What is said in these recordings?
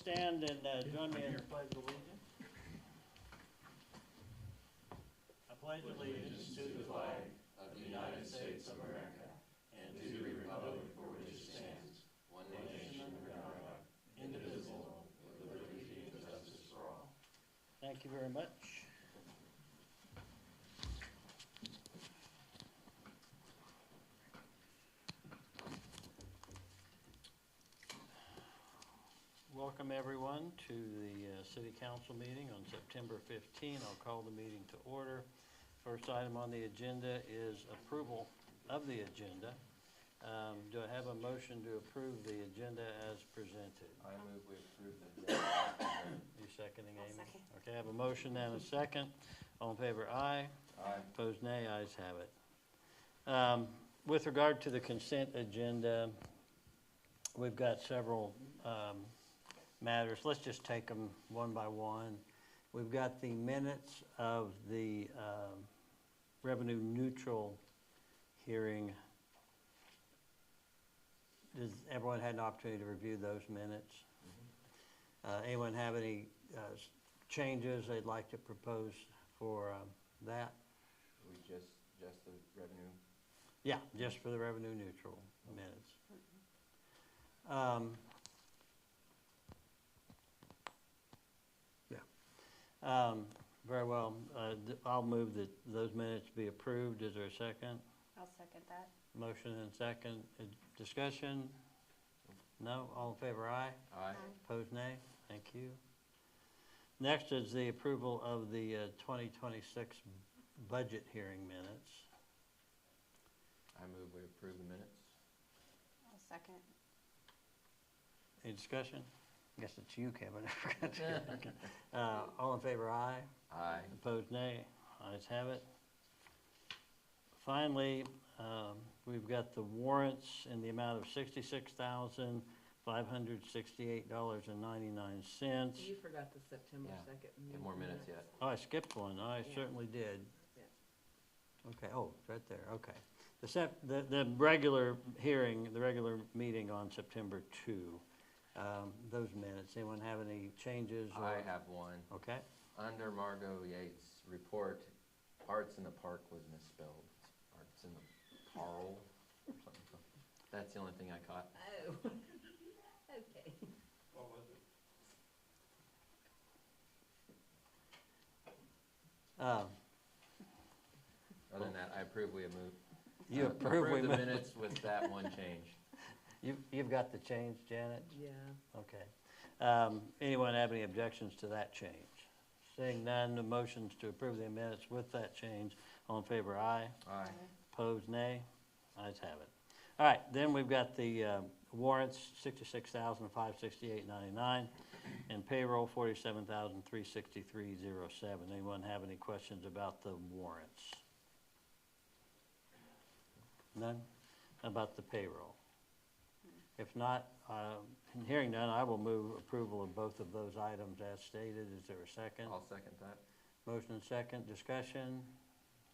Stand and join me in the Pledge of Allegiance. I pledge allegiance to the flag of the United States of America and to the republic for which it stands, one nation under God, indivisible, with liberty and justice for all. Thank you very much. Welcome everyone to the City Council meeting on September 15. I'll call the meeting to order. First item on the agenda is approval of the agenda. Do I have a motion to approve the agenda as presented? I move we approve the agenda. You seconding, Amy? Second. Okay, I have a motion and a second. All in favor, aye. Aye. Opposed, nay. Ayes have it. With regard to the consent agenda, we've got several matters. Let's just take them one by one. We've got the minutes of the revenue neutral hearing. Does everyone had an opportunity to review those minutes? Anyone have any changes they'd like to propose for that? We just the revenue. Yeah, just for the revenue neutral minutes. Very well. I'll move that those minutes be approved. Is there a second? I'll second that. Motion and second. Discussion? No? All in favor, aye? Aye. Opposed, nay? Thank you. Next is the approval of the 2026 budget hearing minutes. I move we approve the minutes. I'll second. Any discussion? I guess it's you, Kevin. I forgot to. All in favor, aye? Aye. Opposed, nay. Ayes have it. Finally, we've got the warrants in the amount of $66,568.99. You forgot the September 2nd. Get more minutes yet. Oh, I skipped one. I Yeah. certainly did. Yeah. Okay, oh, it's right there, okay. The regular hearing, the regular meeting on September 2, those minutes, anyone have any changes? Or? I have one. Okay. Under Margot Yates' report, arts in the park was misspelled. Arts in the parl or something. That's the only thing I caught. Oh, okay. What was it? Other than that, I approve we have moved. You approve we the move. minutes with that one change. You've got the change, Janet? Yeah. Okay. Anyone have any objections to that change? Seeing none, the motions to approve the minutes with that change. All in favor, aye. Aye. Opposed, nay. Ayes have it. All right, then we've got the warrants, $66,568.99, and payroll, $47,363.07. Anyone have any questions about the warrants? None? About the payroll? If not, hearing none, I will move approval of both of those items as stated. Is there a second? I'll second that. Motion and second. Discussion?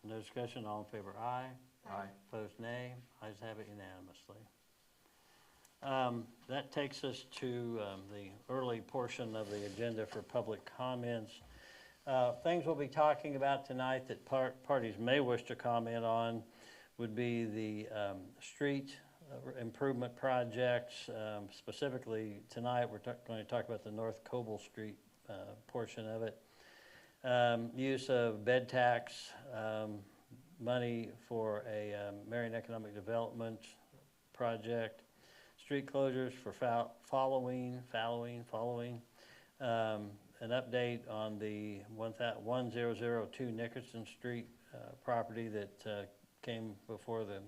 No discussion. All in favor, aye. Aye. Opposed, nay. Ayes have it unanimously. That takes us to the early portion of the agenda for public comments. Things we'll be talking about tonight that parties may wish to comment on would be the street improvement projects. Specifically tonight, we're going to talk about the North Coble Street portion of it. Use of bed tax money for a Marion Economic Development project. Street closures for following. An update on the 1002 Nickerson Street property that came before the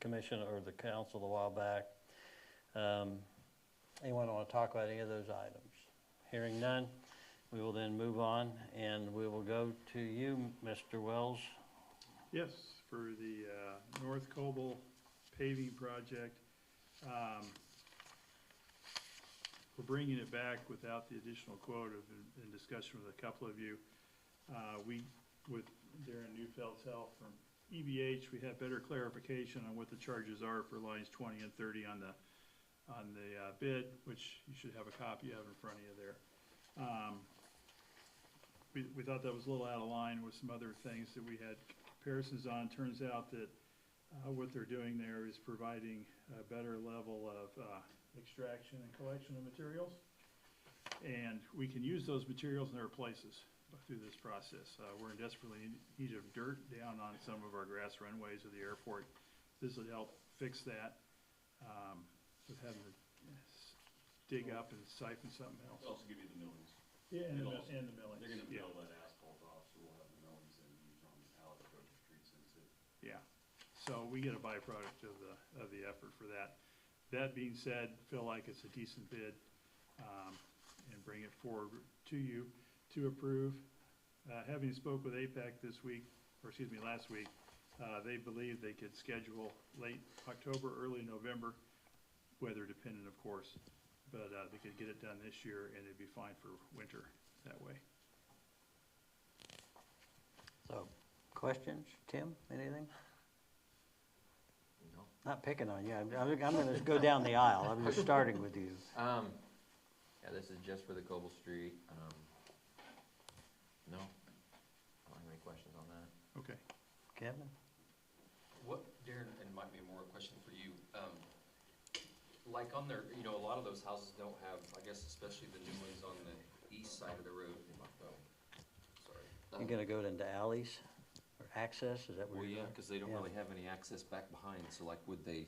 commission or the council a while back. Anyone want to talk about any of those items? Hearing none, we will then move on and we will go to you, Mr. Wells. Yes, for the North Coble paving project. We're bringing it back without the additional quote in discussion with a couple of you. With Darren Neufeld's help from EBH, we have better clarification on what the charges are for lines 20 and 30 on the on the bid, which you should have a copy of in front of you there. We thought that was a little out of line with some other things that we had comparisons on. Turns out that what they're doing there is providing a better level of extraction and collection of materials. And we can use those materials in other places through this process. We're in desperately need of dirt down on some of our grass runways of the airport. This would help fix that, with having to dig up and siphon something else. It'll also give you the millings. Yeah, and the It'll also- millings. They're gonna Yeah. mill that asphalt off, so we'll have the millings and use on how the approach streets into. Yeah, so we get a byproduct of the effort for that. That being said, feel like it's a decent bid, and bring it forward to you to approve. Having spoke with APEC last week, they believe they could schedule late October, early November, weather dependent, of course, but they could get it done this year, and it'd be fine for winter that way. So, questions? Tim, anything? No. Not picking on you. I'm gonna go down the aisle. I'm just starting with you. Yeah, this is just for the Coble Street. No, I don't have any questions on that. Okay. Kevin? What, Darren, and it might be more a question for you, like on their, a lot of those houses don't have, I guess especially the new ones on the east side of the road. Sorry. You're gonna go into alleys or access? Is that Well, where you're yeah, going? because they don't Yeah. really have any access back behind, so like would they,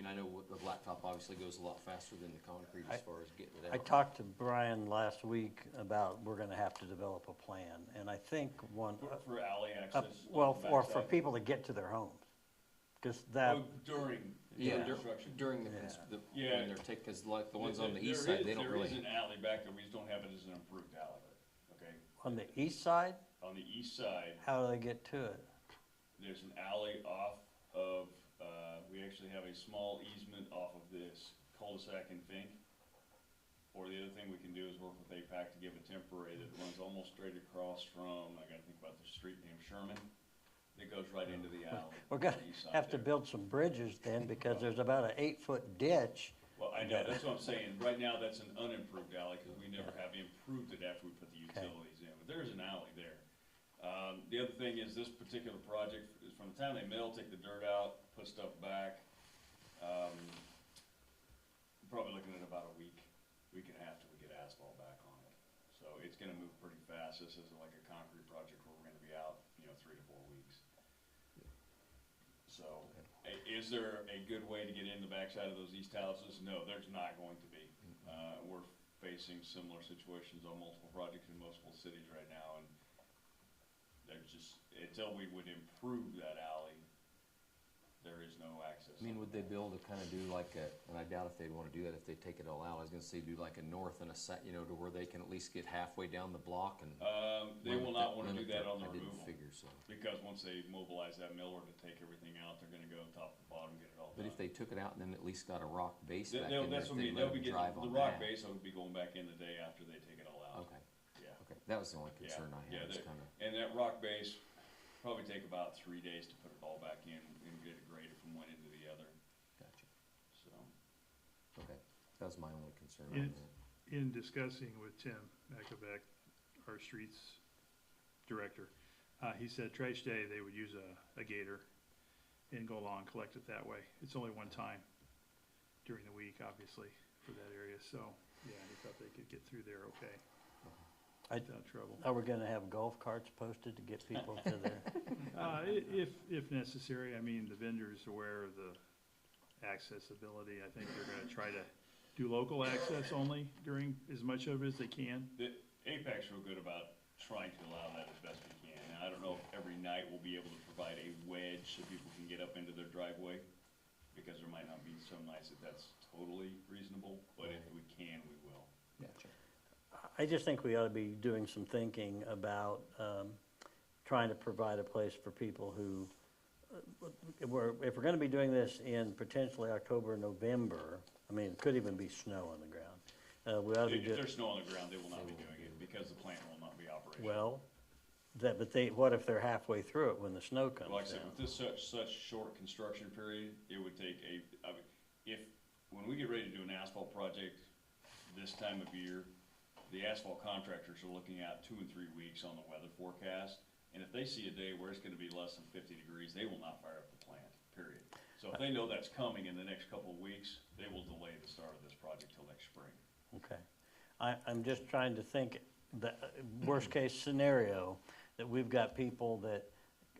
I know the blacktop obviously goes a lot faster than the concrete as far as getting it out. I talked to Brian last week about we're gonna have to develop a plan, and I think one, For alley access. well, on the or for backside. people to get to their homes. Cause that, Oh, during Yeah, construction. during the, Yeah. Yeah. when they're taking, because like the ones on the There east side, is- they don't There is really. an alley back there, we just don't have it as an improved alley, okay? on the east side, On the east side, how do they get to it? there's an alley off of, we actually have a small easement off of this cul-de-sac in Fink. Or the other thing we can do is work with APAC to give a temporary that runs almost straight across from, I gotta think about the street named Sherman. It goes right into the alley. We're on gonna the east side have to there. build some bridges then, because there's about an 8-foot ditch. Well, I know, that's what I'm saying, right now, that's an unimproved alley, cause we never have improved it after we put the utilities in, but there is an alley there. The other thing is, this particular project, is from the time they mill, take the dirt out, put stuff back, probably looking at about a week and a half till we get asphalt back on it. So it's gonna move pretty fast, this isn't like a concrete project where we're gonna be out, 3 to 4 weeks. So, is there a good way to get in the backside of those east houses? No, there's not going to be. We're facing similar situations on multiple projects in multiple cities right now, and there's just, until we would improve that alley, there is no access. Would they be able to kind of do like a, and I doubt if they'd want to do that if they take it all out, I was gonna say do like a north and a to where they can at least get halfway down the block and. They will not wanna do that on the I didn't removal, figure so. because once they mobilize that miller to take everything out, they're gonna go top to bottom, get it all But done. if they took it out and then at least got a rock base back They'll, in there, that's if what I they mean, let they'll be them getting, drive on the rock that. base will be going back in the day after they take it all out. Okay, Yeah. okay, that was the only Yeah, concern I yeah, had, was there- kind of, And that rock base, probably take about 3 days to put it all back in and get it graded from one end to the other, gotcha, so. okay, that was my only concern Yeah. on that. In discussing with Tim Makovec, our streets director, he said trash day, they would use a gator and go along and collect it that way. It's only one time during the week, obviously, for that area, so, yeah, he thought they could get through there okay, without trouble. Are we gonna have golf carts posted to get people to their, If necessary, the vendor's aware of the accessibility. I think they're gonna try to do local access only during as much of it as they can. The APEC's real good about trying to allow that as best we can. Now, I don't know if every night we'll be able to provide a wedge so people can get up into their driveway, because there might not be some nights that that's totally reasonable, but if we can, we will. Gotcha. I just think we ought to be doing some thinking about, trying to provide a place for people who, if we're gonna be doing this in potentially October, November, it could even be snow on the ground. We ought to be If doing, there's snow on the ground, they will not be doing it, because the plant will not be operational. well, what if they're halfway through it when the snow comes Like I said, down? with this such short construction period, it would take if when we get ready to do an asphalt project this time of year, the asphalt contractors are looking at 2 and 3 weeks on the weather forecast. And if they see a day where it's gonna be less than 50 degrees, they will not fire up the plant, period. So if they know that's coming in the next couple of weeks, they will delay the start of this project till next spring. Okay. I'm just trying to think, the worst-case scenario, that we've got people that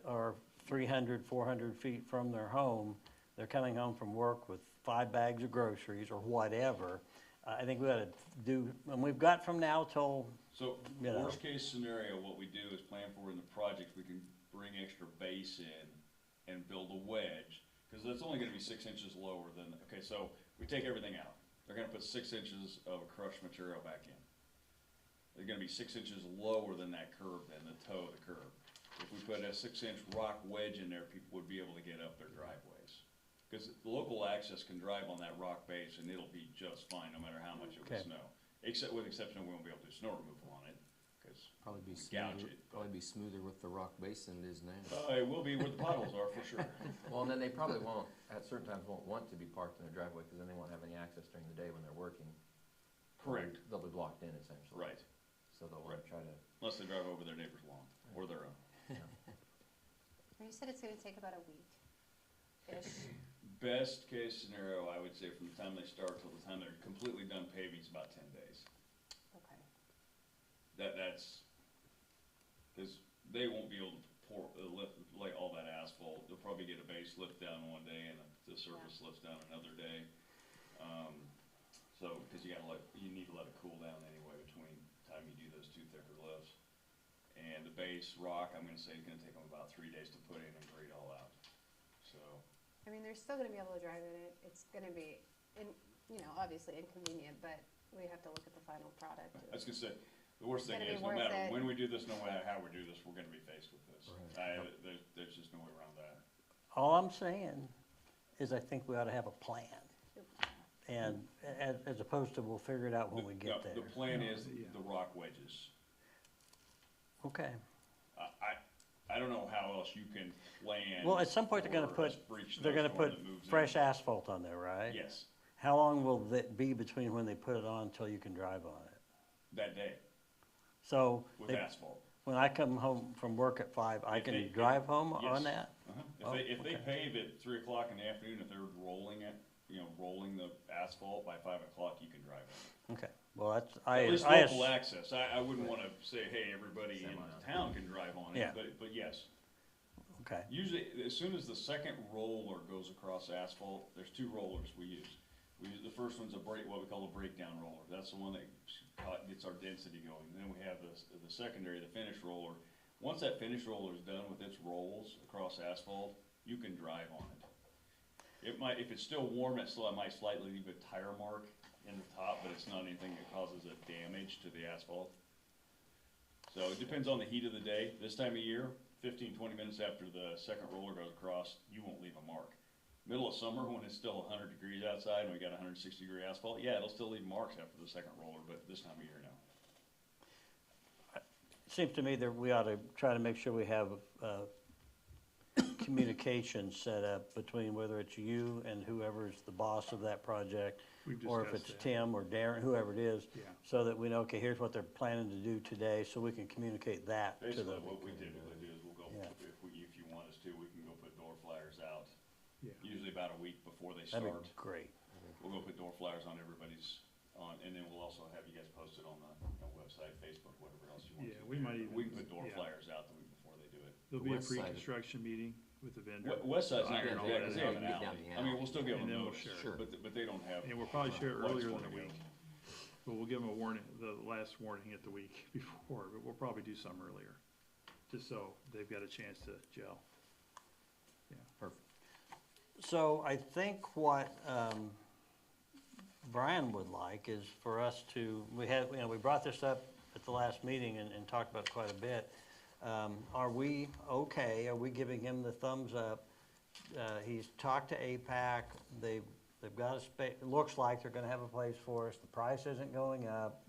are 300, 400 feet from their home, they're coming home from work with 5 bags of groceries or whatever. I think we ought to do, and we've got from now till, So, You know. worst case scenario, what we do is plan for in the project, we can bring extra base in and build a wedge, because that's only gonna be 6 inches lower than, okay, so we take everything out. They're gonna put 6 inches of crushed material back in. They're gonna be 6 inches lower than that curb, than the toe of the curb. If we put a 6-inch rock wedge in there, people would be able to get up their driveways. Because local access can drive on that rock base and it'll be just fine, no matter how much it Okay. will snow. Except, with exception of we won't be able to do snow removal on it, because Probably be Gouge smoother, it. probably be smoother with the rock base than it is now. it will be where the potholes are for sure. Well, and then they probably won't, at certain times won't want to be parked in their driveway, because then they won't have any access during the day when they're working. Correct, They'll be blocked in essentially. right, So they'll want to try to, unless they drive over their neighbor's lawn, or their own. You said it's gonna take about a week-ish. Best case scenario, I would say from the time they start till the time they're completely done paving is about 10 days. Okay. That's, because they won't be able to lay all that asphalt. They'll probably get a base lift down one day and the surface lifts down another day. So, because you need to let it cool down anyway between the time you do those 2 thicker lifts. And the base rock, I'm gonna say, is gonna take them about 3 days to put in and grade all out, so. I mean, they're still gonna be able to drive in it. It's gonna be, obviously inconvenient, but we have to look at the final product. I was gonna say, the worst thing It's is, gonna no be worth matter it. when we do this, no matter how we do this, we're gonna be faced with this. Right. There's just no way around that. all I'm saying is I think we ought to have a plan. And as opposed to we'll figure it out when we get there. The plan No, is yeah. the rock wedges. Okay. I don't know how else you can plan. Well, at some point they're gonna for a put, freak they're gonna snowstorm put that moves in. fresh asphalt on there, right? Yes, How long will that be between when they put it on until you can drive on it? that day, So with they- asphalt. when I come home from work at 5, I If can they- drive home yes. on that? Oh, If they okay. pave at 3 o'clock in the afternoon, if they're rolling it, rolling the asphalt by 5 o'clock, you can drive it. Okay, well, that's, At least local access. I wouldn't wanna say, hey, everybody in Semi-auto. town can drive on Yeah. it, but yes. okay, Usually, as soon as the second roller goes across asphalt, there's 2 rollers we use. The first one's what we call a breakdown roller. That's the one that gets our density going. Then we have the secondary, the finish roller. Once that finish roller is done with its rolls across asphalt, you can drive on it. It might, if it's still warm, it might slightly leave a tire mark in the top, but it's not anything that causes a damage to the asphalt. So it depends on the heat of the day. This time of year, 15, 20 minutes after the second roller goes across, you won't leave a mark. Middle of summer, when it's still 100 degrees outside and we got 160-degree asphalt, yeah, it'll still leave marks after the second roller, but this time of year, no. seems to me that we ought to try to make sure we have communication set up between whether it's you and whoever's the boss of that project, We've or if discussed it's that. Tim or Darren, whoever it is, Yeah. so that we know, okay, here's what they're planning to do today, so we can communicate that to Basically, them. what we typically do is we'll go, Yeah. if you want us to, we can go put door flyers out, Yeah. usually about a week before they That'd start. be great. We'll go put door flyers on everybody's, and then we'll also have you guys posted on the website, Facebook, whatever else you want to. Yeah, we might even- We can put door yeah. flyers out the week before they do it. There'll be a west side of- pre-construction meeting with the vendor. West side's not Iron gonna all do that, that 'cause they out. have an Get down alley. the I mean, we'll still give And them then we'll notice, share. Sure. but they don't have. And we'll probably share it lights earlier than a pointing week, out. but we'll give them a warning, the last warning at the week before, but we'll probably do some earlier, just so they've got a chance to gel. perfect. So I think what Brian would like is for us to, we brought this up at the last meeting and talked about it quite a bit. Are we okay? Are we giving him the thumbs up? He's talked to APAC. They've got a space, it looks like they're gonna have a place for us. The price isn't going up.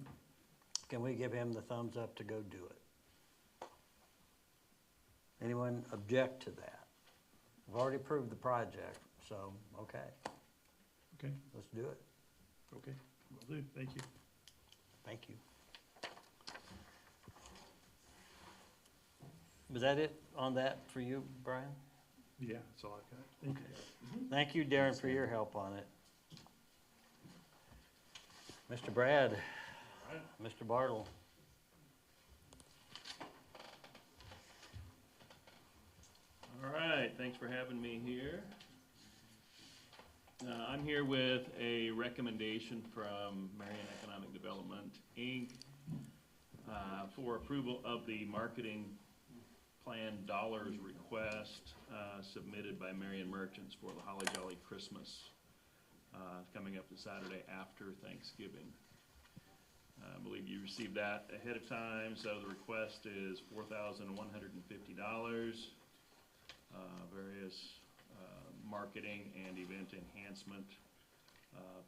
Can we give him the thumbs up to go do it? Anyone object to that? We've already approved the project, so, okay. Okay, Let's do it. okay, will do, thank you. Thank you. Was that it on that for you, Brian? Yeah, that's all I've got, thank you. Thank you, Darren, for your help on it. Mr. Brad, Mr. Bartle. All right, thanks for having me here. I'm here with a recommendation from Marion Economic Development, Inc. For approval of the marketing plan dollars request submitted by Marion Merchants for the Holly Jolly Christmas coming up the Saturday after Thanksgiving. I believe you received that ahead of time, so the request is $4,150. Various marketing and event enhancement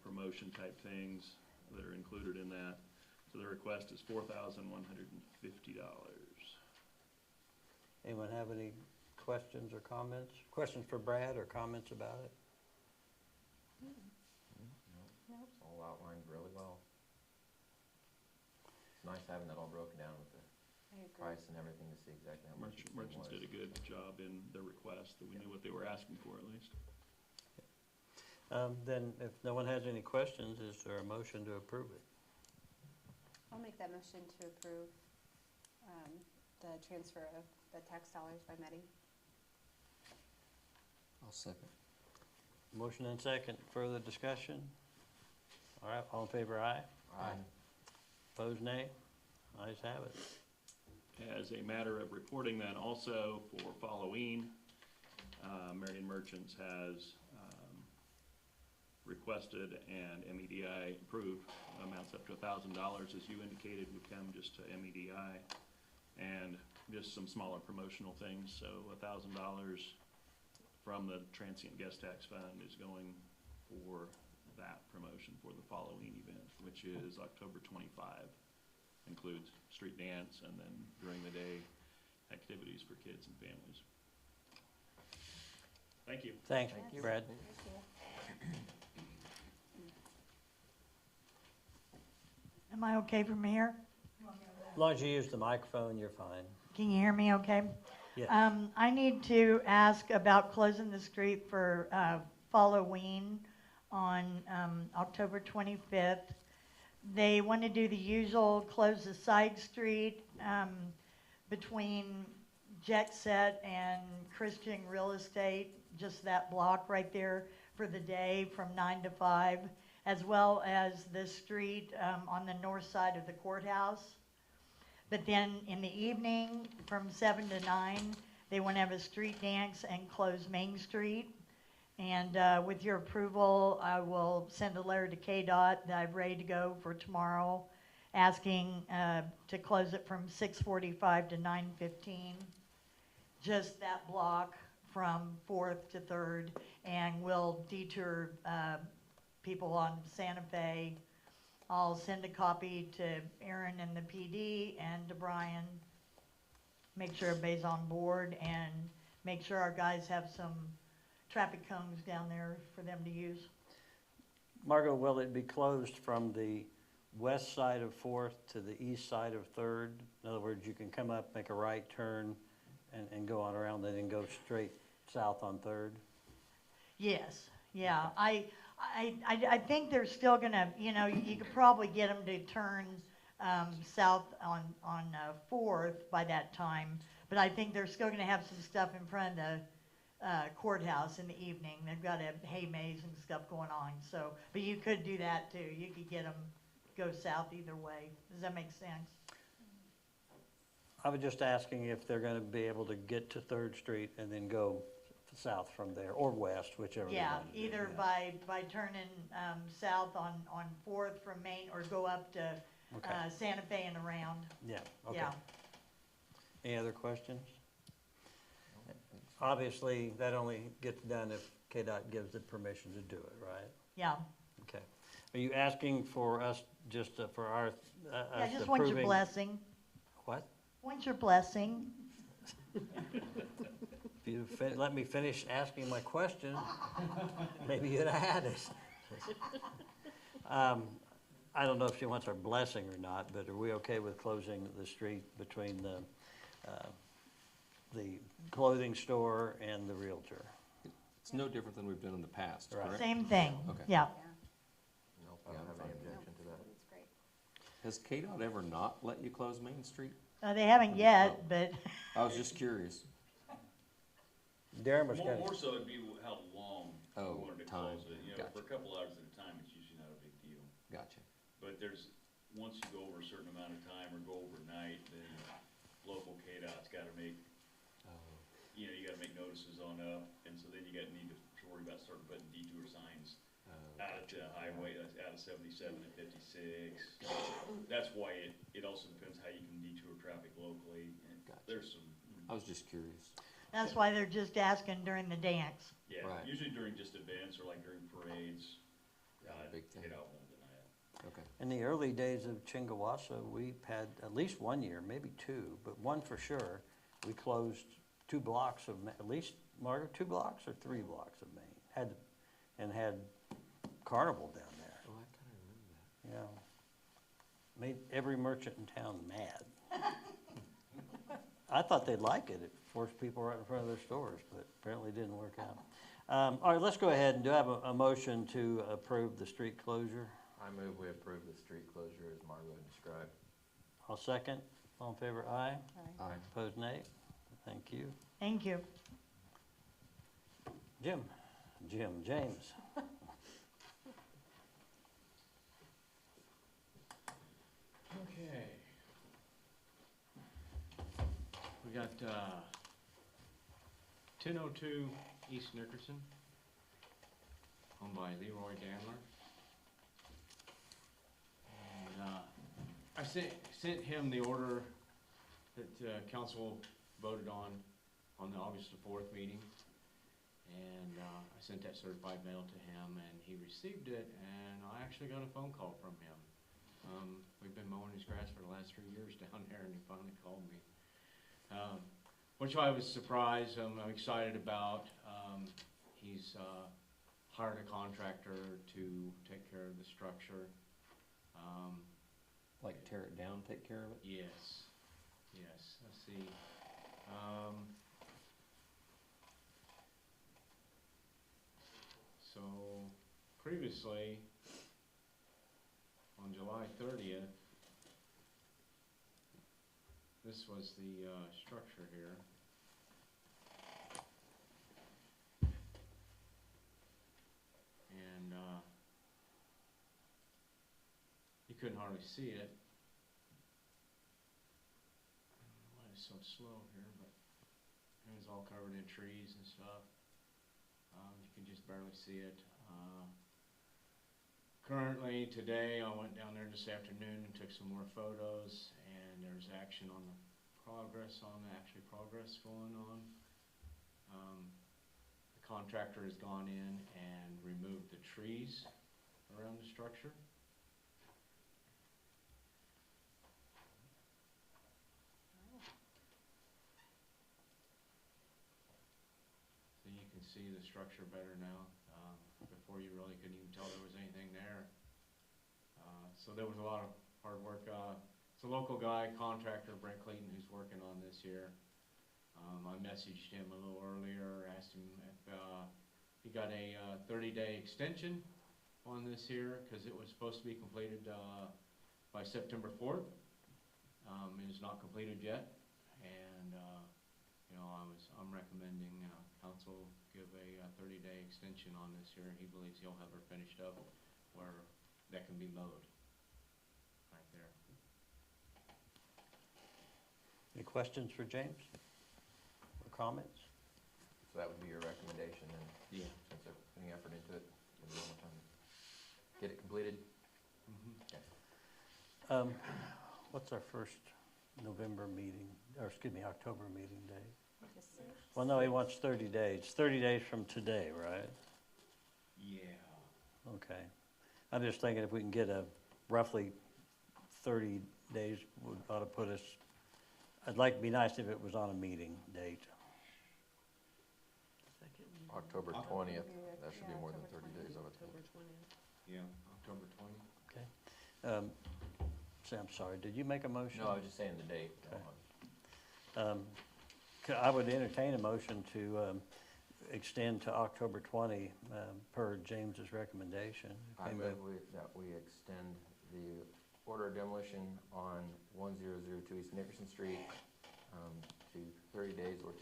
promotion type things that are included in that. So the request is $4,150. Anyone have any questions or comments? Questions for Brad or comments about it? No. It's all outlined really well. It's nice having that all broken down with the I agree. price and everything to see exactly how much each thing Merchants was. did a good job in their request, that we knew what they were asking for at least. Then if no one has any questions, is there a motion to approve it? I'll make that motion to approve the transfer of the tax dollars by Medi. I'll second. Motion and second, further discussion? All right, all in favor, aye. Aye. Opposed, nay? Ayes have it. As a matter of reporting then also for Halloween, Marion Merchants has requested and MEDI approved amounts up to $1,000, as you indicated, would come just to MEDI, and just some smaller promotional things. So $1,000 from the transient guest tax fund is going for that promotion for the Halloween event, which is October 25. Includes street dance and then during the day activities for kids and families. Thank you. Thanks, Yes. Brad. Thank you. Am I okay from here? As long as you use the microphone, you're fine. Can you hear me okay? Yes. I need to ask about closing the street for Halloween on October 25th. They want to do the usual, close the side street between Jet Set and Christian Real Estate, just that block right there for the day from 9 to 5, as well as the street on the north side of the courthouse. But then in the evening from 7 to 9, they want to have a street dance and close Main Street. And with your approval, I will send a letter to KDOT that I'm ready to go for tomorrow, asking to close it from 6:45 to 9:15. Just that block from 4th to 3rd, and we'll detour people on Santa Fe. I'll send a copy to Aaron and the PD and to Brian. Make sure everybody's on board and make sure our guys have some traffic cones down there for them to use. Margot, will it be closed from the west side of 4th to the east side of 3rd? In other words, you can come up, make a right turn, and go on around, then go straight south on 3rd? Yes, yeah. I think they're still gonna, you could probably get them to turn south on 4th by that time. But I think they're still gonna have some stuff in front of the courthouse in the evening. They've got a hay maze and stuff going on. So, but you could do that too. You could get them go south either way. Does that make sense? I was just asking if they're gonna be able to get to 3rd Street and then go south from there, or west, whichever they Yeah, want to do, either yeah. by turning south on 4th from Main, or go up to Okay. Santa Fe and around. Yeah, okay. Yeah. Any other questions? Obviously, that only gets done if KDOT gives the permission to do it, right? Yeah. Okay. Are you asking for us, just for our, Yeah, us just want your approving? blessing. What? Want your blessing. If you let me finish asking my question, maybe you'd have had it. I don't know if she wants our blessing or not, but are we okay with closing the street between the clothing store and the Realtor? It's no different than we've done in the past, Right. correct? Same thing, Okay. yeah. Yeah, Nope, I Yeah, don't I'm have any fine with objection to that. that's great. Has KDOT ever not let you close Main Street? They haven't yet, but I was just curious. Darren was More, kind more of, so it'd be how long you Oh, wanted to time. close it. You know, Gotcha. for a couple hours at a time, it's usually not a big deal. Gotcha. But there's, once you go over a certain amount of time or go overnight, then local KDOT's gotta make, you know, you gotta make notices on up, and so then you need to worry about starting putting detour signs out to highway, out of 77 and 56. That's why it also depends how you can detour traffic locally, and Gotcha. there's some, I was just curious. that's why they're just asking during the dance. yeah, Right. usually during just events or like during parades, Not a big thing. KDOT won't deny it. Okay. in the early days of Chingawassa, we had at least 1 year, maybe 2, but one for sure, we closed 2 blocks of, at least, Margaret, 2 blocks or 3 blocks of Main, had Carnival down there, Oh, I kind of remember that. yeah. Made every merchant in town mad. I thought they'd like it, it forced people right in front of their stores, but apparently it didn't work out. All right, let's go ahead and do I have a motion to approve the street closure? I move we approve the street closure as Margot described. I'll second. All in favor, aye. Aye. Opposed, nay. Thank you. Thank you. James. Okay. We got, 1002 East Nickerson, owned by Leroy Dandler. And, I sent him the order that, council voted on the August the 4th meeting. And, I sent that certified mail to him, and he received it, and I actually got a phone call from him. We've been mowing his grass for the last 3 years down there, and he finally called me. Which I was surprised, I'm excited about. He's hired a contractor to take care of the structure. Like tear it down, take care of it? Yes, let's see. So previously, on July 30th, this was the structure here. And you couldn't hardly see it. Why is it so slow here, but it was all covered in trees and stuff. You can just barely see it. Currently, today, I went down there this afternoon and took some more photos, and there's action on the progress going on. The contractor has gone in and removed the trees around the structure. So you can see the structure better now. Before you really couldn't even tell there was anything there. So there was a lot of hard work. It's a local guy, contractor, Brent Clayton, who's working on this here. I messaged him a little earlier, asked him if he got a 30-day extension on this here, because it was supposed to be completed by September 4th. It is not completed yet, and you know, I'm recommending council give a 30-day extension on this here, and he believes he'll have her finished up where that can be mowed right there. Any questions for James? Or comments? So that would be your recommendation, and Yeah. since they're putting effort into it, give them more time to get it completed. What's our first November meeting, or excuse me, October meeting date? The 6th. Well, no, he wants 30 days. 30 days from today, right? Yeah. Okay. I'm just thinking if we can get a roughly 30 days, ought to put us, I'd like, to be nice if it was on a meeting date. Second meeting. October October. 20th, that should be Yeah, more than October 30 days, I would think. October 20th. Yeah, October 20. I'm sorry, did you make a motion? No, I was just saying the date. Okay. I would entertain a motion to extend to October 20 per James's recommendation. I move that we extend the order of demolition on 1002 East Nickerson Street to 30 days or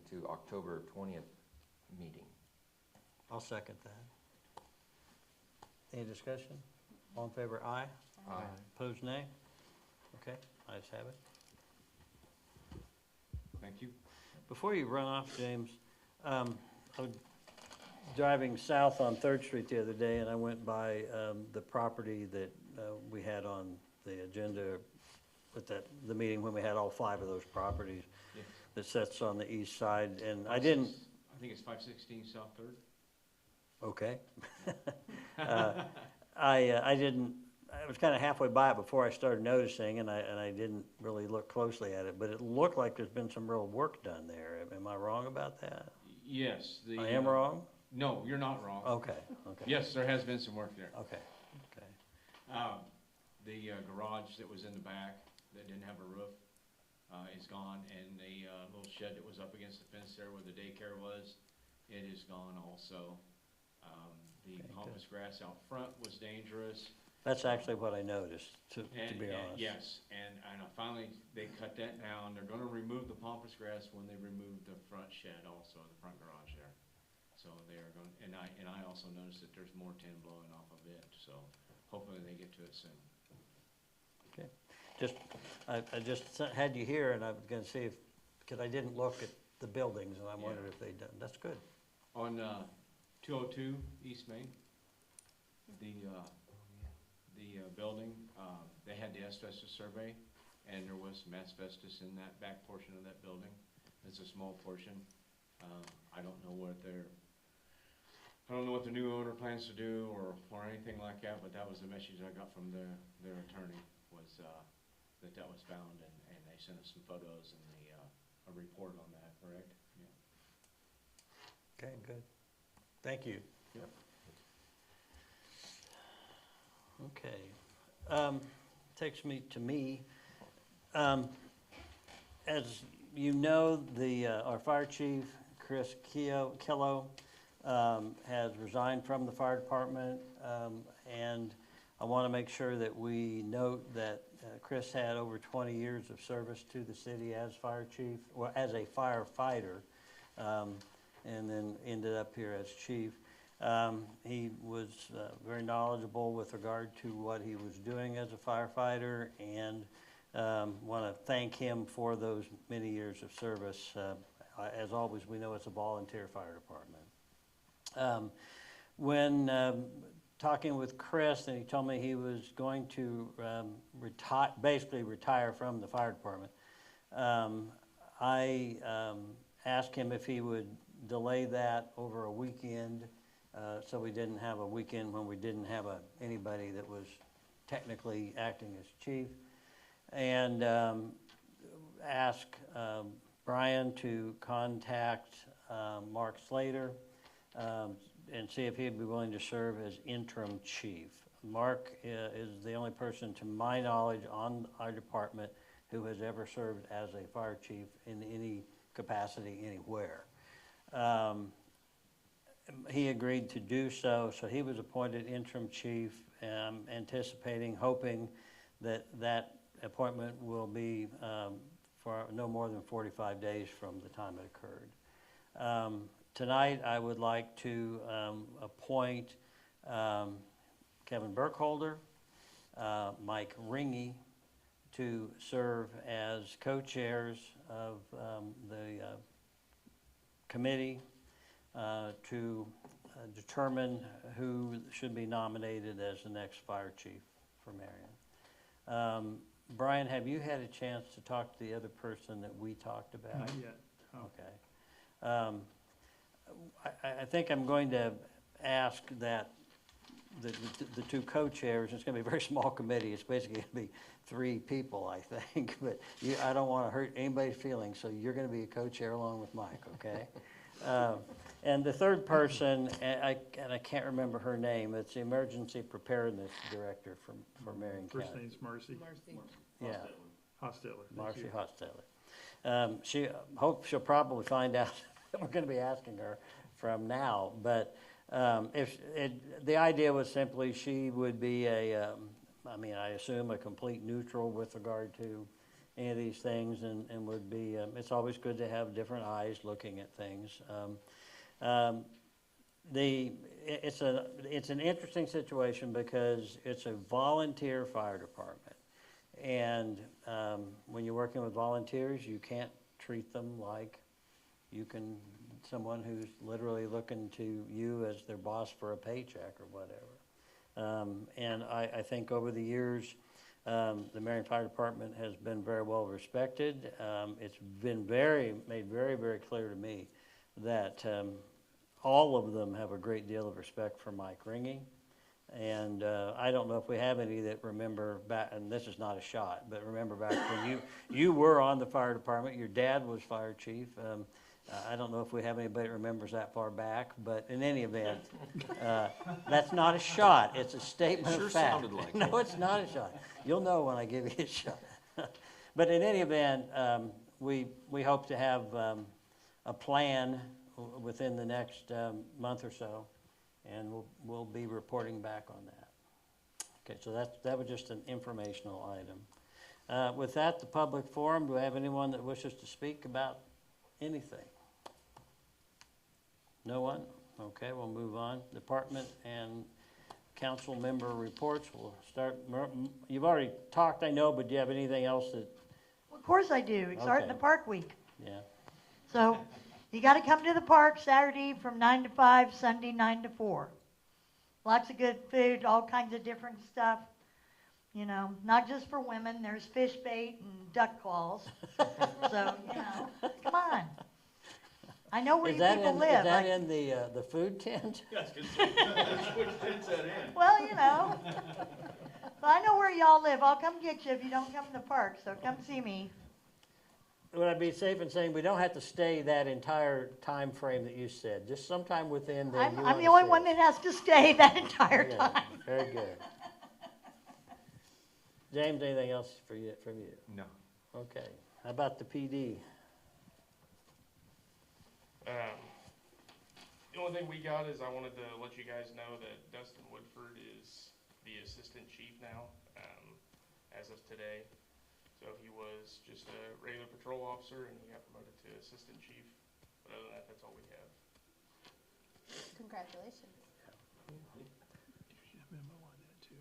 to October 20th meeting. I'll second that. Any discussion? All in favor, aye? Aye. Opposed, nay? Okay, ayes have it. Thank you. Before you run off, James, I was driving south on Third Street the other day, and I went by the property that we had on the agenda at the meeting when we had all 5 of those properties Yeah. that sits on the east side, and I didn't, I think it's 516 South Third. okay. I didn't, I was kind of halfway by it before I started noticing, and I didn't really look closely at it, but it looked like there's been some real work done there. Am I wrong about that? Yes. I am wrong? No, you're not wrong. Okay. Yes, there has been some work there. Okay. The garage that was in the back that didn't have a roof is gone, and the little shed that was up against the fence there where the daycare was, it is gone also. The Okay, pampas grass out front was dangerous. That's actually what I noticed, to be honest. Yes, and finally, they cut that down. They're gonna remove the pampas grass when they remove the front shed also, the front garage there. So they are going, and I also noticed that there's more tin blowing off of it, so hopefully they get to it soon. Okay. I just had you here, and I was gonna see if, because I didn't look at the buildings, and I wondered if they'd done, that's good. On 202 East Main, the building, they had the asbestos survey, and there was some asbestos in that back portion of that building. It's a small portion. I don't know what the new owner plans to do or anything like that, but that was the message I got from their attorney, was that was found, and they sent us some photos and a report on that, correct? Yeah. Okay, good. Thank you. Yep. Okay. Takes me to me. As you know, our fire chief, Chris Killo, has resigned from the fire department, and I want to make sure that we note that Chris had over 20 years of service to the city as fire chief, or as a firefighter, and then ended up here as chief. He was very knowledgeable with regard to what he was doing as a firefighter, and want to thank him for those many years of service. As always, we know it's a volunteer fire department. When talking with Chris, and he told me he was going to basically retire from the fire department, I asked him if he would delay that over a weekend, so we didn't have a weekend when we didn't have anybody that was technically acting as chief, and ask Brian to contact Mark Slater and see if he'd be willing to serve as interim chief. Mark is the only person, to my knowledge, on our department who has ever served as a fire chief in any capacity anywhere. He agreed to do so, so he was appointed interim chief, anticipating, hoping that that appointment will be for no more than 45 days from the time it occurred. Tonight, I would like to appoint Kevin Burkholder, Mike Ringy, to serve as co-chairs of the committee to determine who should be nominated as the next fire chief for Marion. Brian, have you had a chance to talk to the other person that we talked about? Not yet. Oh. Okay. I think I'm going to ask that the two co-chairs, it's going to be a very small committee, it's basically going to be 3 people, I think, but I don't want to hurt anybody's feelings, so you're going to be a co-chair along with Mike, okay? And the third person, and I can't remember her name, it's the Emergency Preparedness Director for Marion First County. name's Marcy Marcy. Yeah, Hostetler. Thank Marcy you. Hostetler. She, hope she'll probably find out that we're gonna be asking her from now, but, the idea was simply she would be I assume a complete neutral with regard to any of these things, and would be, it's always good to have different eyes looking at things. It's an interesting situation because it's a volunteer fire department. And when you're working with volunteers, you can't treat them like someone who's literally looking to you as their boss for a paycheck or whatever. And I think over the years, the Marion Fire Department has been very well respected. It's been made very, very clear to me that all of them have a great deal of respect for Mike Ringy. And I don't know if we have any that remember back, and this is not a shot, but remember back when you were on the fire department, your dad was fire chief. I don't know if we have anybody that remembers that far back, but in any event, that's not a shot. It's a statement Sure of fact. sounded like No, it's not a shot. You'll know when I give you a shot. But in any event, we hope to have a plan within the next month or so, and we'll be reporting back on that. Okay, so that was just an informational item. With that, the public forum, do we have anyone that wishes to speak about anything? No one? Okay, we'll move on. Department and council member reports. We'll start. You've already talked, I know, but do you have anything else that? Of course I do. It's Art in the Okay. Park Week. Yeah. So you got to come to the park Saturday from 9 to 5, Sunday 9 to 4. Lots of good food, all kinds of different stuff. You know, not just for women. There's fish bait and duck calls. So, you know, come on. I know where you people live. Is that in the food tent? Which fits that in? Well, you know. But I know where y'all live. I'll come get you if you don't come to the park. So come see me. Would I be safe in saying we don't have to stay that entire time frame that you said? Just sometime within that you I'm wanna the only say one it. that has to stay that entire Very good. time. Very good. James, anything else from you? No. Okay. How about the PD? The only thing we got is I wanted to let you guys know that Dustin Woodford is the assistant chief now, as of today. So he was just a regular patrol officer and he got promoted to assistant chief. But other than that, that's all we have. Congratulations. You should have memo on that too.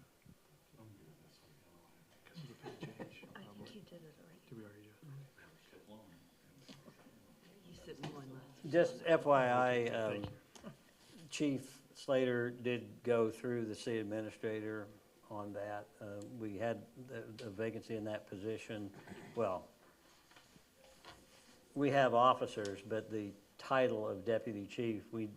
Because of the pay change. I think you did it already. Did we already do it? You said one last. Just FYI, Thank you. Chief Slater did go through the city administrator on that. We had a vacancy in that position. Well, we have officers, but the title of deputy chief, we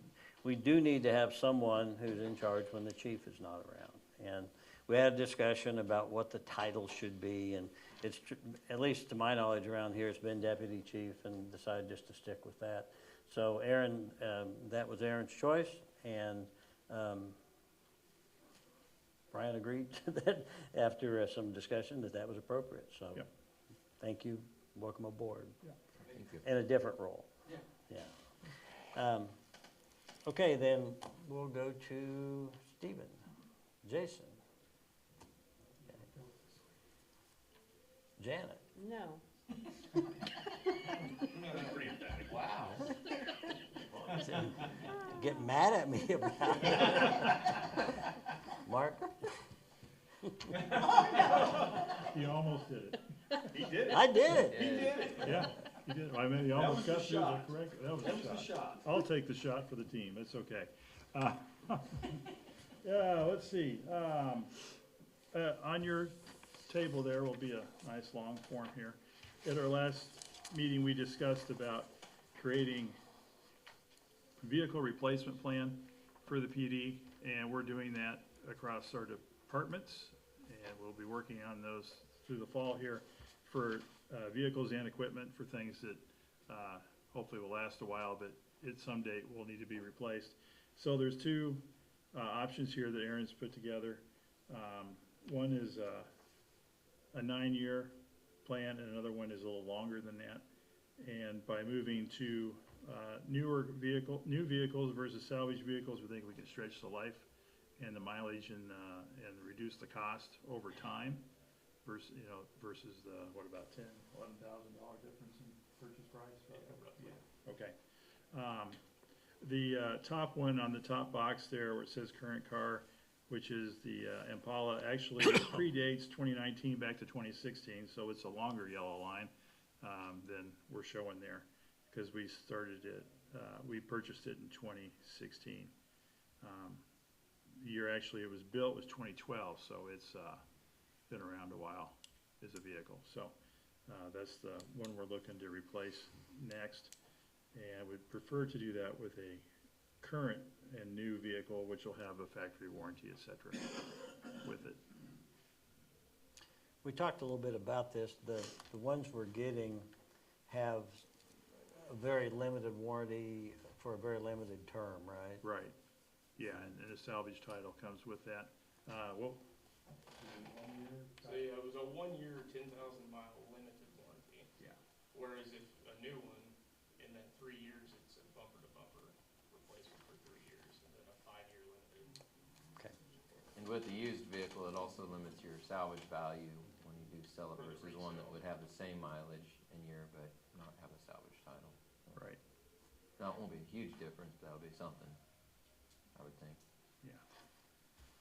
do need to have someone who's in charge when the chief is not around. And we had a discussion about what the title should be, and it's, at least to my knowledge around here, it's been deputy chief, and decided just to stick with that. So Aaron, that was Aaron's choice, and Brian agreed to that after some discussion that was appropriate. So Yep. thank you, welcome aboard. Thank you. In a different role. Yeah. Okay, then we'll go to Stephen. Jason. Janet. No. Wow. Get mad at me about it. Mark? He almost did it. He did it. I did it. He did it. Yeah, he did. I mean, he That almost was the got through the shot. correct, that was That was the the shot. shot. I'll take the shot for the team, it's okay. Yeah, let's see, on your table there will be a nice long form here. At our last meeting, we discussed about creating vehicle replacement plan for the PD, and we're doing that across our departments, and we'll be working on those through the fall here for vehicles and equipment for things that hopefully will last a while, but it someday will need to be replaced. So there's two options here that Aaron's put together. One is a 9-year plan, and another one is a little longer than that. And by moving to new vehicles versus salvage vehicles, we think we can stretch the life and the mileage and reduce the cost over time versus, versus the, what about $11,000 difference in purchase price? Yeah, okay. The top one on the top box there where it says current car, which is the Impala, actually predates 2019 back to 2016, so it's a longer yellow line than we're showing there, because we started it, we purchased it in 2016. The year actually it was built was 2012, so it's been around a while as a vehicle. So that's the one we're looking to replace next, and would prefer to do that with a current and new vehicle, which will have a factory warranty, et cetera, with it. We talked a little bit about this. The ones we're getting have a very limited warranty for a very limited term, right? Right. Yeah, and a salvage title comes with that. Well, So yeah, it was a 1-year, 10,000-mile limited warranty. Yeah. Whereas if a new one, in that 3 years, it's a bumper-to-bumper replacement for 3 years, and then a 5-year limited. Okay. And with the used vehicle, it also limits your salvage value when you do sell it versus one that would have the same mileage in year but not have a salvage title. right. Now, it won't be a huge difference, but that'll be something, I would think. Yeah.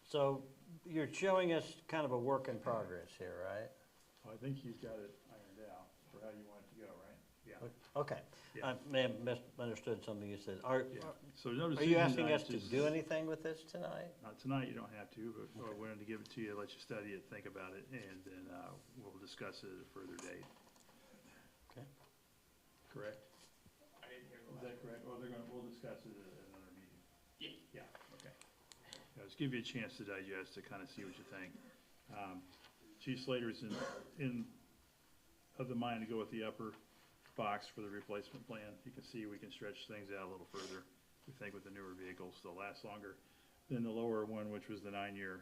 So you're showing us kind of a work in progress here, right? I think he's got it ironed out for how you want it to go, right? Yeah. Okay. Yeah. I may have misunderstood something you said. Are So no you decision asking tonight, us to just- do anything with this tonight? Not tonight, you don't have to, but I wanted to give it to you, let you study it, think about it, and then we'll discuss it at a further date. Okay. Correct? I didn't hear the Is last. that correct? Well, we'll discuss it at another meeting. Yeah. Yeah, okay. Yeah, just give you a chance to digest, to kind of see what you think. Chief Slater's of the mind to go with the upper box for the replacement plan. You can see we can stretch things out a little further. We think with the newer vehicles, they'll last longer than the lower one, which was the 9-year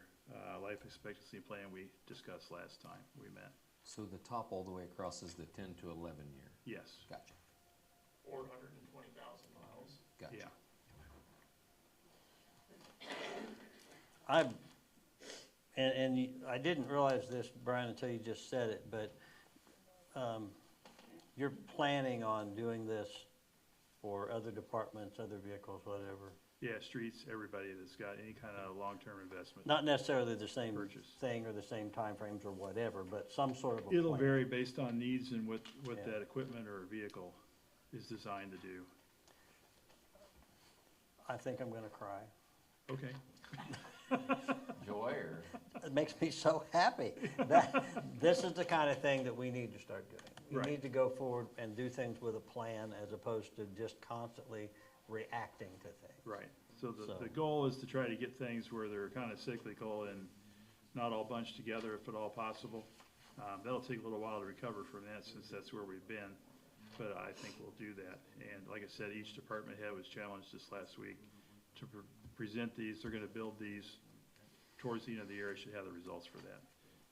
life expectancy plan we discussed last time we met. So the top all the way across is the 10 to 11 year? Yes. Gotcha, 420,000 miles. gotcha. Yeah. I didn't realize this, Brian, until you just said it, but you're planning on doing this for other departments, other vehicles, whatever? Yeah, streets, everybody that's got any kind of long-term investment. Not necessarily the same Purchase. thing or the same timeframes or whatever, but some sort of a It'll plan. vary based on needs and what Yeah. that equipment or vehicle is designed to do. I think I'm gonna cry. Okay. Joy or? It makes me so happy. This is the kind of thing that we need to start doing. We Right. need to go forward and do things with a plan as opposed to just constantly reacting to things. Right, so So- the goal is to try to get things where they're kind of cyclical and not all bunched together if at all possible. That'll take a little while to recover from that since that's where we've been, but I think we'll do that. And like I said, each department head was challenged this last week to present these. They're gonna build these towards the end of the year. I should have the results for that.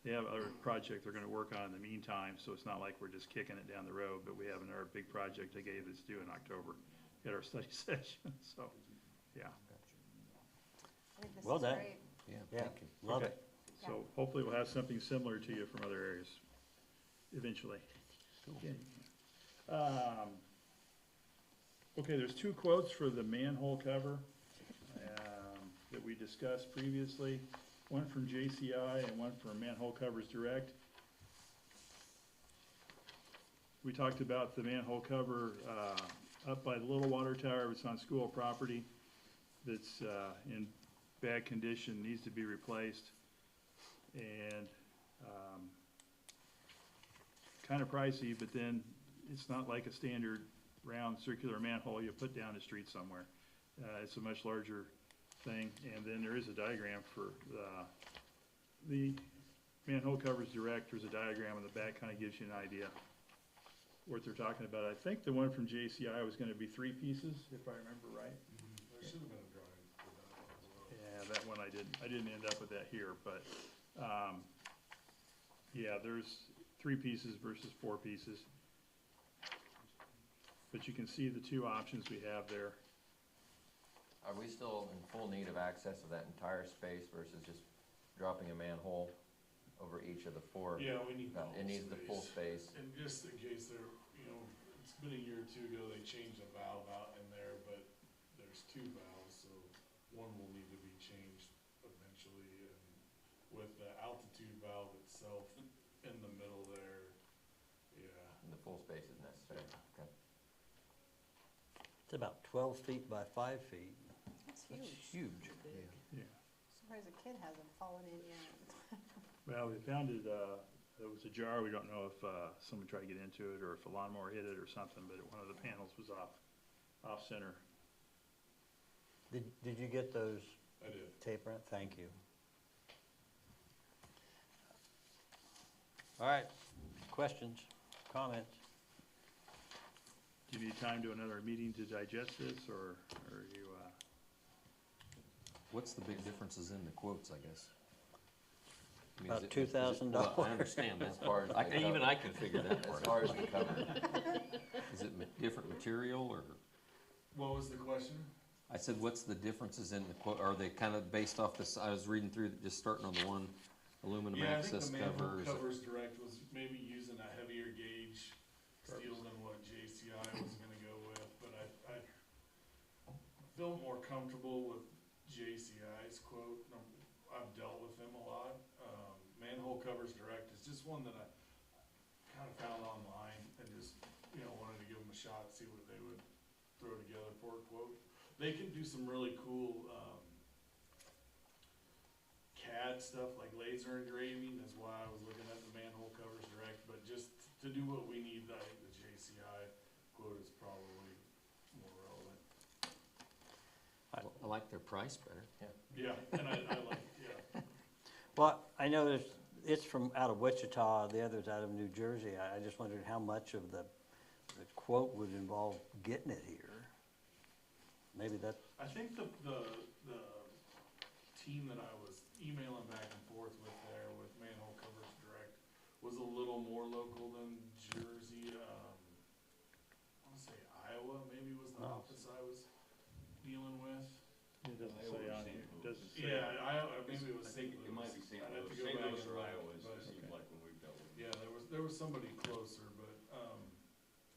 They have other project they're gonna work on in the meantime, so it's not like we're just kicking it down the road, but we have another big project they gave us due in October at our study session, so, yeah. I think this Well is done. great. Yeah, Yeah, thank you. love Okay. it. So hopefully we'll have something similar to you from other areas eventually. Okay. Okay, there's 2 quotes for the manhole cover that we discussed previously. One from JCI and one from Manhole Covers Direct. We talked about the manhole cover up by the Little Water Tower. It's on school property that's in bad condition, needs to be replaced. And kind of pricey, but then it's not like a standard round circular manhole you put down the street somewhere. It's a much larger thing, and then there is a diagram for the Manhole Covers Direct. There's a diagram on the back, kind of gives you an idea what they're talking about. I think the one from JCI was gonna be 3 pieces, if I remember right. There should have been a drawing for that one as well. Yeah, that one I didn't end up with that here, but, yeah, there's 3 pieces versus 4 pieces. But you can see the 2 options we have there. Are we still in full need of access to that entire space versus just dropping a manhole over each of the 4? Yeah, we need the whole It needs the full space. And just in case there, it's been a year or 2 ago, they changed a valve out in there, but there's 2 valves, so one will need to be changed eventually. And with the altitude valve itself in the middle there, yeah. And the full space is necessary. Okay. It's about 12 feet by 5 feet. That's That's huge. huge. Yeah. Surprised a kid hasn't fallen in yet. Well, we found it, there was a jar, we don't know if, someone tried to get into it or if a lawnmower hit it or something, but one of the panels was off center. Did you get those I did. tape rent? Thank you. All right, questions, comments? Do you need time to another meeting to digest this, or are you, What's the big differences in the quotes, I guess? I mean, About is it- $2,000. Well, I understand that. As far as the Even cover. I can figure that As part far out. as the cover. Is it different material, or, What was the question? I said, what's the differences in the quote? Are they kind of based off this, I was reading through, just starting on the one aluminum Yeah, I access think the manhole covers. covers direct was maybe using a heavier gauge steel than what JCI was gonna go with, but I feel more comfortable with JCI's quote. I've dealt with them a lot. Manhole covers direct is just one that I kind of found online and just, wanted to give them a shot, see what they would throw together for a quote. They can do some really cool, CAD stuff like laser engraving, is why I was looking at the manhole covers direct, but just to do what we need, I think the JCI quote is probably more relevant. I like their price better. Yeah, and I like, yeah. Well, I know it's from out of Wichita, the other's out of New Jersey. I just wondered how much of the quote would involve getting it here. Maybe that, I think the team that I was emailing back and forth with there with manhole covers direct was a little more local than Jersey. I wanna say Iowa maybe was the Oh. office I was dealing with. it doesn't say on here, it doesn't say. Yeah, Iowa, maybe it was I St. think Louis. it might be St. I'd have Louis. to go St. back Louis and or look, Iowa, but- it seems like when we've dealt with Yeah, there was somebody closer, but,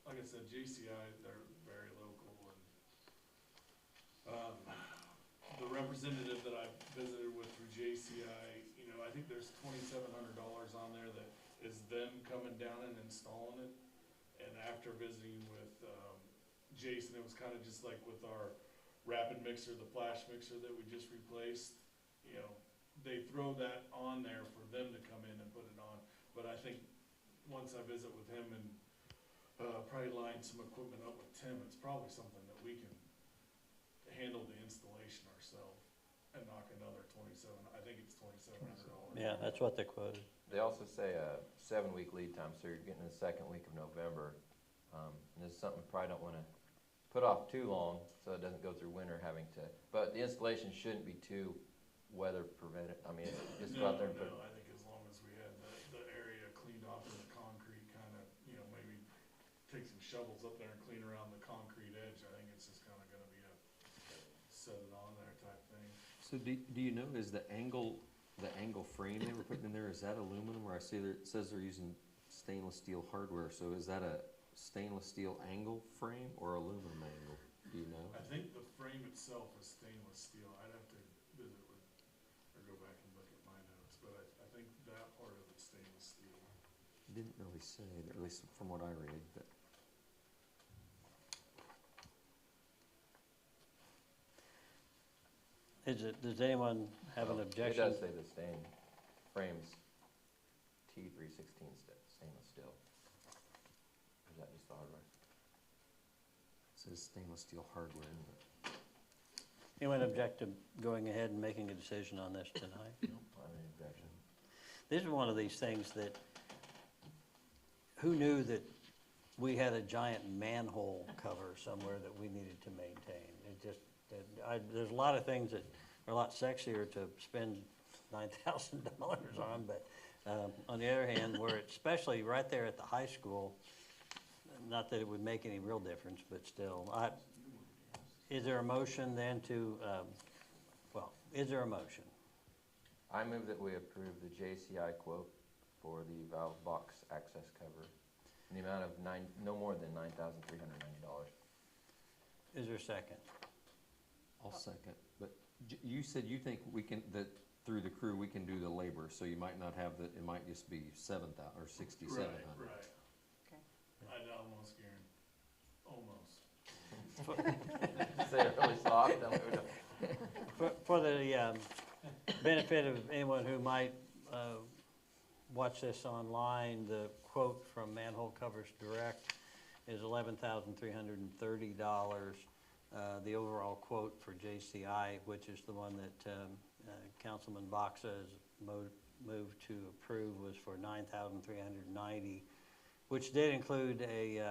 like I said, JCI, they're very local, and, the representative that I visited with through JCI, I think there's $2,700 on there that is them coming down and installing it. And after visiting with, Jason, it was kinda just like with our rapid mixer, the flash mixer that we just replaced, they throw that on there for them to come in and put it on. But I think once I visit with him and, probably line some equipment up with Tim, it's probably something that we can handle the installation ourselves and knock another I think it's $2,700. yeah, that's what they quoted. They also say a 7-week lead time, so you're getting the second week of November. And this is something we probably don't wanna put off too long, so it doesn't go through winter having to, but the installation shouldn't be too weather prevented. I mean, just go out there and put. No, I think as long as we had the area cleaned off and the concrete kinda, maybe take some shovels up there and clean around the concrete edge, I think it's just kinda gonna be a set it on there type thing. So do you know, is the angle frame they were putting in there, is that aluminum, or I see there, it says they're using stainless steel hardware, so is that a stainless steel angle frame or aluminum angle? Do you know? I think the frame itself is stainless steel. I'd have to visit with, or go back and look at my notes, but I think that part of it's stainless steel. It didn't really say, or at least from what I read, but. Does anyone have an objection? It does say the frames T316 stainless steel. Or is that just the hardware? It says stainless steel hardware, but Anyone object to going ahead and making a decision on this tonight? I don't have any objection. This is one of these things that, who knew that we had a giant manhole cover somewhere that we needed to maintain. It just, there's a lot of things that are a lot sexier to spend $9,000 on, but on the other hand, where it's especially right there at the high school, not that it would make any real difference, but still, is there a motion then to, is there a motion? I move that we approve the JCI quote for the valve box access cover in the amount of no more than $9,390. Is there a second? I'll second, but you said you think we can, that through the crew, we can do the labor, so you might not have the, it might just be 7,000 or 6,700. Right. Okay. I almost guarantee, almost. Say it really soft, then we would- For the benefit of anyone who might watch this online, the quote from Manhole Covers Direct is $11,330. The overall quote for JCI, which is the one that Councilman Boxa has moved to approve, was for $9,390, which did include a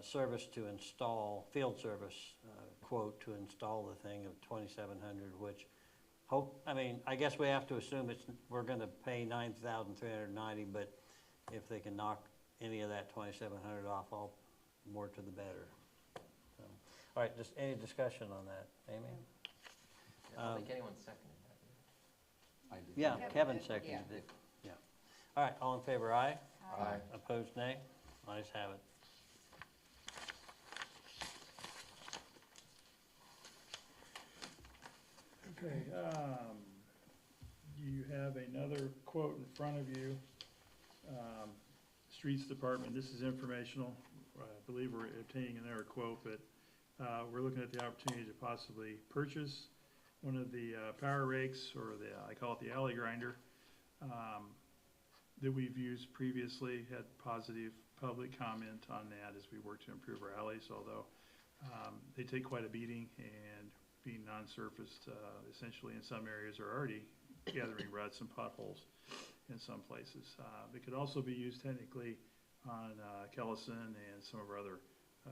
service to install, field service quote to install the thing of $2,700, which I guess we have to assume we're gonna pay $9,390, but if they can knock any of that $2,700 off, all more to the better. So, all right, just any discussion on that, Amy? I don't think anyone seconded that. I did. Yeah, Kevin did, seconded yeah. it, yeah. All right, all in favor, aye? Aye. Opposed, nay? Ayes have it. Okay, you have another quote in front of you. Streets Department, this is informational. I believe we're obtaining another quote, but we're looking at the opportunity to possibly purchase one of the power rakes, or I call it the alley grinder, that we've used previously. Had positive public comment on that as we work to improve our alleys, although they take quite a beating, and being non-surfaced, essentially in some areas are already gathering ruts and potholes in some places. It could also be used technically on Kellison and some of our other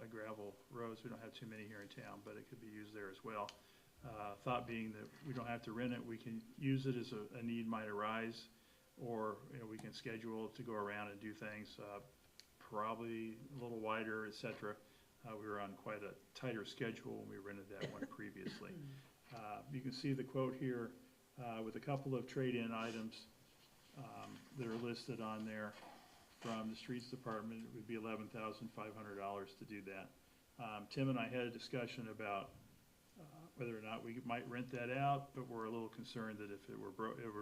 gravel roads. We don't have too many here in town, but it could be used there as well. Thought being that we don't have to rent it, we can use it as a need might arise, or we can schedule to go around and do things probably a little wider, etc. We were on quite a tighter schedule when we rented that one previously. You can see the quote here with a couple of trade-in items that are listed on there from the Streets Department. It would be $11,500 to do that. Tim and I had a discussion about whether or not we might rent that out, but we're a little concerned that if it were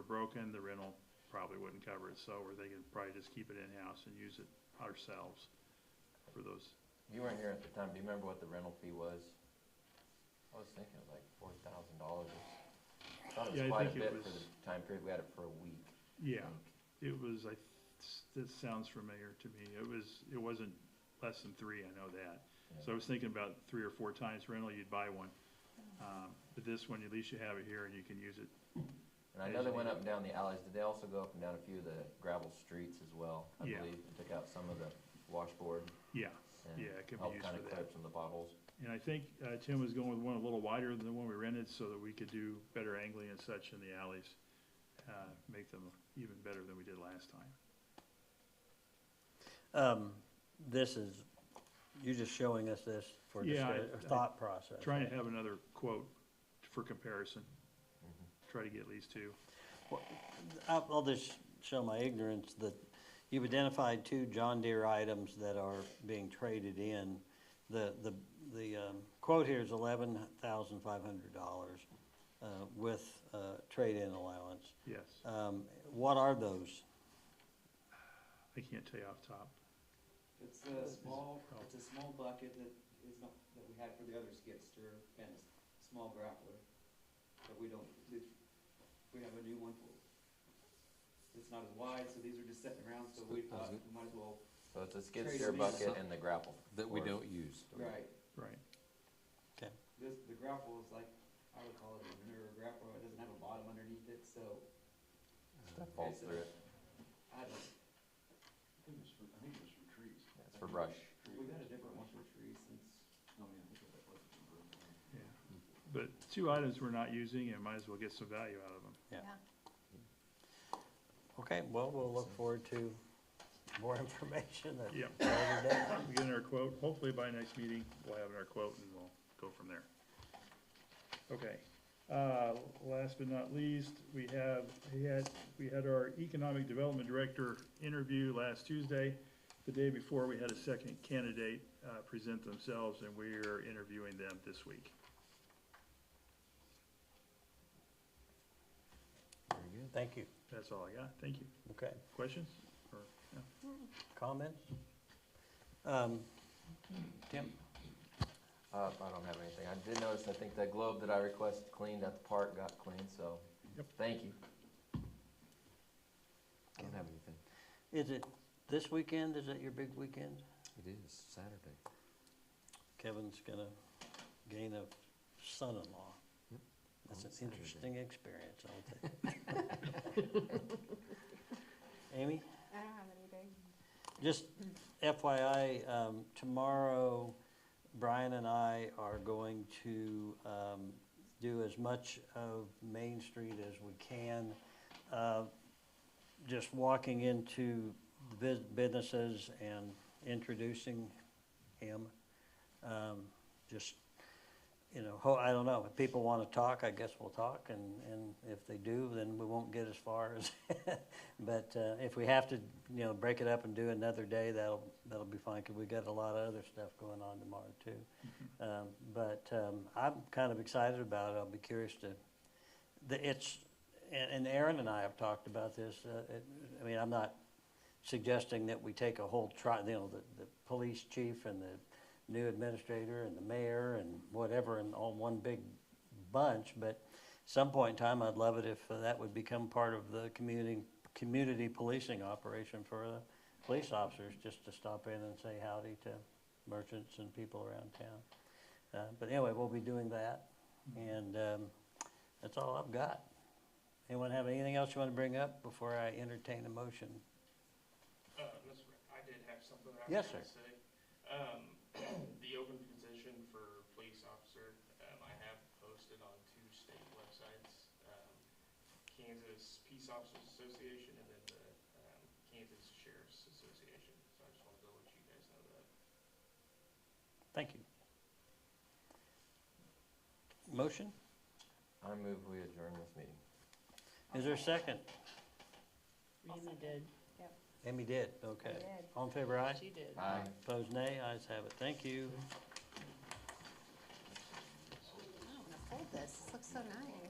broken, the rental probably wouldn't cover it. So we're thinking probably just keep it in-house and use it ourselves for those. You weren't here at the time. Do you remember what the rental fee was? I was thinking it was like $4,000. I thought it was quite a bit for the time period. We had it for a week. Yeah, it was, this sounds familiar to me. It wasn't less than 3, I know that. Yeah. So I was thinking about 3 or 4 times rental, you'd buy one. But this one, at least you have it here and you can use it. And I know they went up and down the alleys. Did they also go up and down a few of the gravel streets as well? I Yeah. believe, and took out some of the washboard. Yeah, And yeah, it can be helped used kind for of that. clear up some of the potholes. And I think Tim was going with one a little wider than the one we rented so that we could do better angling and such in the alleys, make them even better than we did last time. This is, you're just showing us this for Yeah, thought process. Trying to have another quote for comparison. Try to get at least 2. Well, I'll just show my ignorance that you've identified 2 John Deere items that are being traded in. The quote here is $11,500 with trade-in allowance. Yes, What are those? I can't tell you off top. It's a small bucket that we had for the other skid steer and a small grappler. But we have a new one. It's not as wide, so these are just sitting around, so we thought we might as well. So it's a skid Trade steer them in. bucket and the grapple. That we don't use. Right. Right. Okay. The grapple is like, I would call it a manure grapple. It doesn't have a bottom underneath it, so. Stuff falls through it. I don't, I think it was for trees. Yeah, it's for brush. we I mean, I think that was improved. Yeah. But 2 items we're not using, and might as well get some value out of them. Yeah. Okay, well, we'll look forward to more information at Yep. a later date. We get our quote, hopefully by next meeting, we'll have our quote and we'll go from there. Okay, last but not least, we had our Economic Development Director interview last Tuesday. The day before, we had a second candidate, present themselves, and we're interviewing them this week. Very good. Thank you. That's all I got, thank you. Okay, Questions? Or, yeah. comments? Tim? I don't have anything. I did notice, I think the globe that I requested cleaned at the park got cleaned, so, Yep. thank you. I don't have anything. Is it this weekend? Is it your big weekend? It is Saturday. Kevin's gonna gain a son-in-law. Yep. That's On an Saturday. interesting experience, I'll think. Amy? I don't have anything. Just FYI, tomorrow, Brian and I are going to do as much of Main Street as we can. Just walking into businesses and introducing him. Just, you know, I don't know, if people want to talk, I guess we'll talk, and if they do, then we won't get as far as, but if we have to, you know, break it up and do another day, that'll be fine, because we got a lot of other stuff going on tomorrow, too. But I'm kind of excited about it. I'll be curious to, and Aaron and I have talked about this. I mean, I'm not suggesting that we take a whole the police chief and the new administrator and the mayor and whatever and all one big bunch, but some point in time, I'd love it if that would become part of the community policing operation for the police officers, just to stop in and say howdy to merchants and people around town. But anyway, we'll be doing that, and that's all I've got. Anyone have anything else you want to bring up before I entertain a motion? Mr. I did have something I was Yes, gonna sir. say. The open position for police officer, I have posted on 2 state websites, Kansas Peace Officers Association and then the Kansas Sheriff's Association. So I just wanted to let you guys know that. Thank you. Motion? I move we adjourn this meeting. Is there a second? Amy did. Amy did, okay. I did. All in favor, aye? She did. Aye. Opposed, nay. Ayes have it. Thank you. I don't want to fold this. This looks so nice.